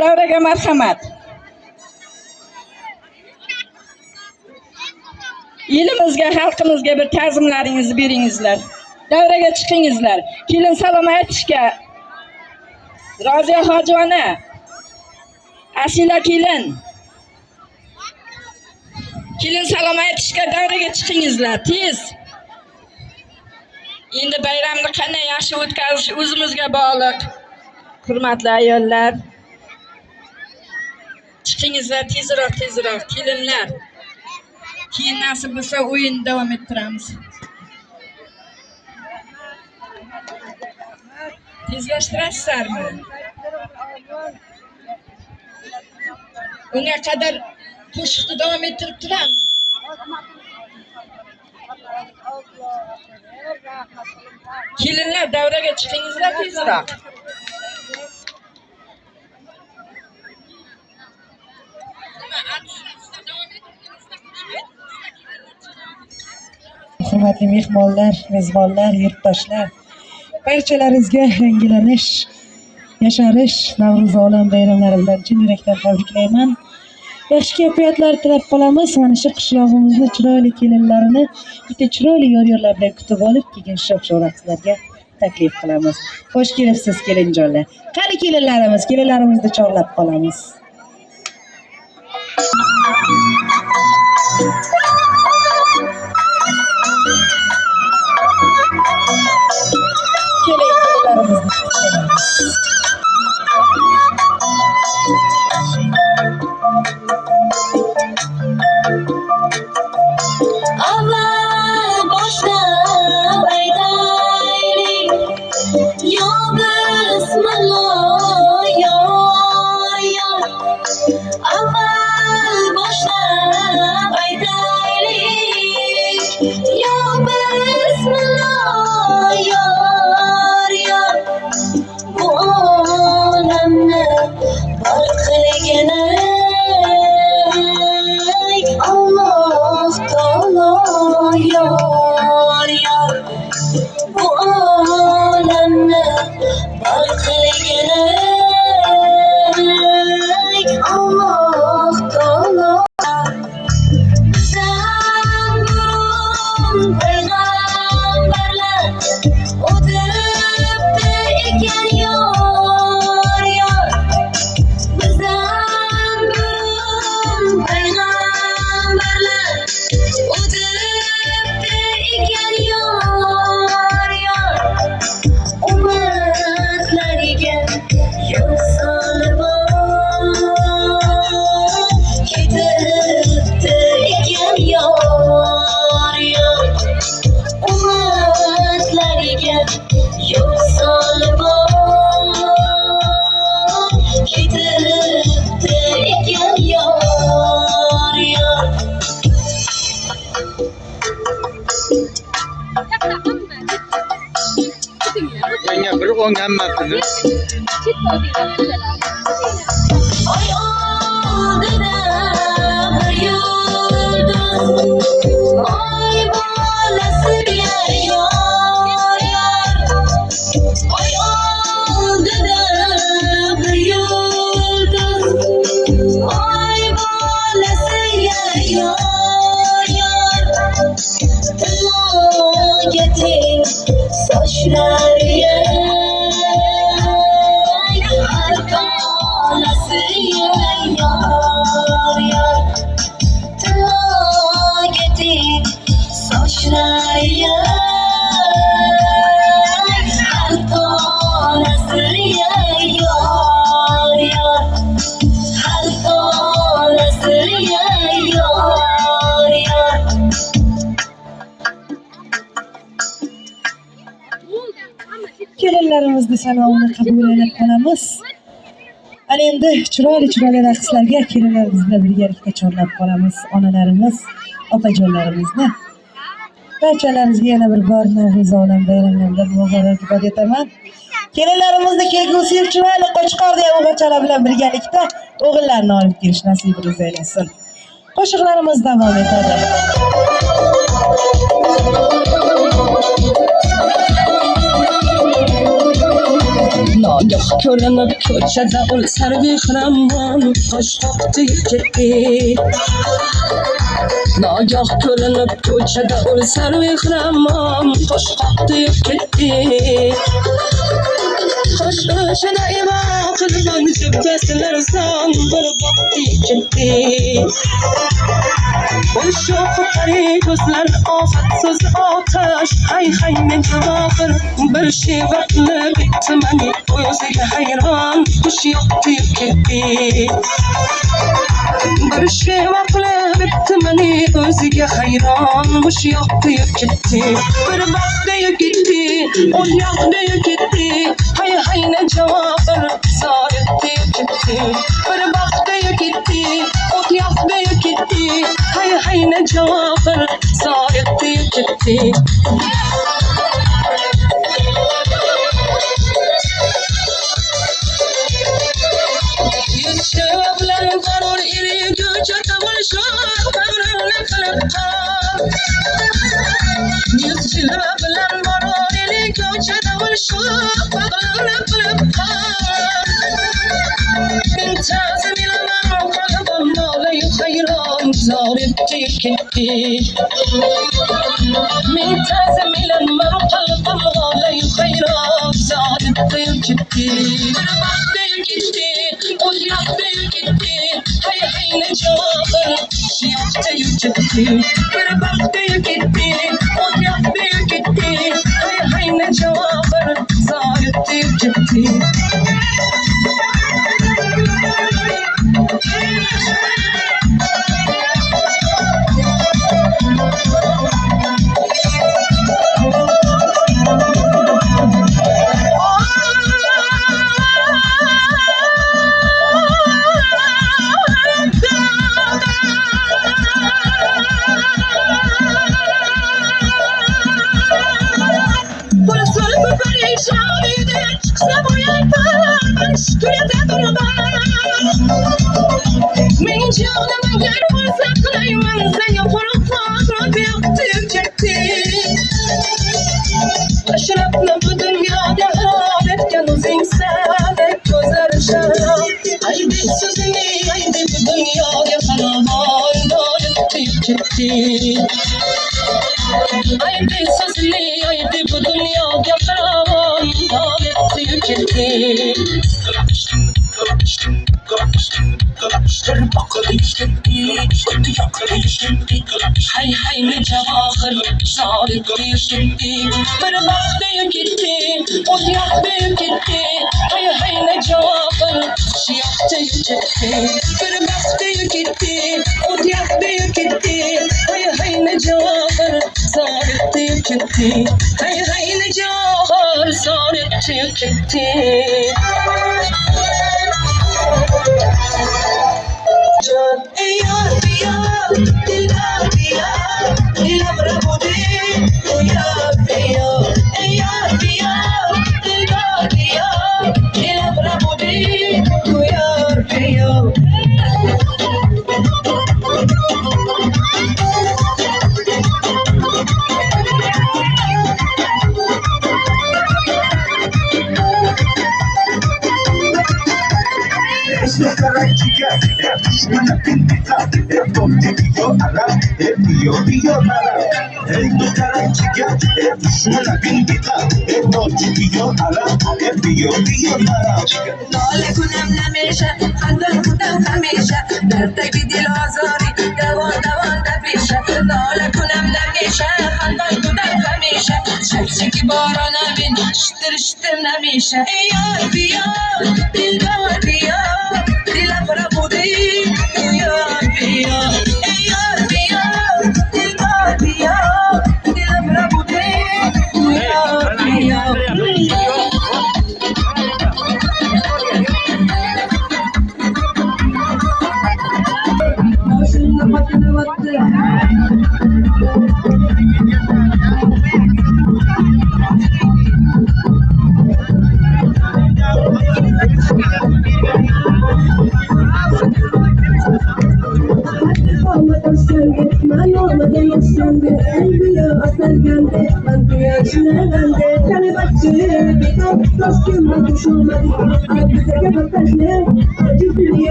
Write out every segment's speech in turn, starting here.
Davraga marhamat. Elimizga, xalqimizga bir ta'zimlaringizni beringizlar. Davraga chiqingizlar. Kelin salom aytishga. Roziya hojona. Asila kelin. Kelin salom aytishga davraga chiqingizlar, tez. Endi bayramni qanday yaxshi o'tkazish o'zimizga bog'liq. Hurmatli ayollar, chiqingizlar tezroq kelinlar. Keyin nasib bo'lsa o'yinni davom ettiramiz. Tezlashtirasizlarmi? Unga qadar qo'shiqni davom ettirib turamiz. Kelinlar davraga chiqingizlar tezroq. Hurmatli mehmonlar, mezbonlar, yurtdoshlar, barchalaringizga yangilanish, yasharish, Navro'z olam bayramlari bilan chin yurakdan tabriklayman. Yaxshi kayfiyatlar tilab qolamiz. Mana shu qishlog'imizni chiroyli kelinlarini bitta chiroyli yor-yorlar bilan kutib olib, keyin shoh-sho'raqlarga taklif qilamiz. Xo'sh kelibsiz kelinjonlar. Qani kelinlarimizni chorlab qolamiz. Kelinlarimizni salomini qabul qilib qolamiz. Ana endi chiroyli raqslarga kelinlarimizni birgalikda chorlab qolamiz. Onalarimiz, opajonlarimizni. Barchalaringizga yana bir bor Navro'z olam bayramlaridan muborakbod etaman. Kelinlarimizni kelgusi yil chiroyli Qo'chqorda ham o'g'ilchalar bilan birgalikda o'g'illarni olib kelish nasibingiz aylasin. Qo'shiqlarimiz davom etadi. Nagah ko'rinib ko'chada ul sarvehramon qo'shqoqdi ketdi. Nagah ko'rinib ko'chada ul sarvehramon qo'shqoqdi ketdi. Qo'shqoqda imo qilgan jibtasilardan bir vaqti ketdi. Boşuq qari ko'zlar ofatsiz otash hay men javohir bir şey vaqtli bitmani o'ziga hayron kush yo'qdi ketdi. Bir şey vaqtli bitmani o'ziga hayron kush yo'qdi ketdi. Bir vaqtda ketdi o yoqda ketdi hay ne javohir zoyibdi ketdi. Bir vaqtda ketdi o yoqda ketdi hay ne javohir zoyibdi ketdi. من تازم إلى المر قلب الله لا يخيرك زاد ضيقتي بربحتي كتي وحياتي كتي هيا حين جابر شيختي كتي بربحتي كتي وحياتي كتي هيا حين جابر زاد ضيقتي من جانا من غير وسط دايما زي فرقات ربيعتي جتي أشرفنا بدنيا دهرات كانوا زي سادك وزر شراب عيدي سوزني عيدي بدنيا دهرات دارتي جتي عيدي سوزني عيدي بدنيا دهرات دارتي جتي hay ne javaher sarit geçti bir baktı gitti o yaktı gitti hay ne javaher şiyahtı gitti bir baktı gitti o yaktı gitti hay ne javaher sarit gitti hay ne javaher sarit gitti.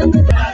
That's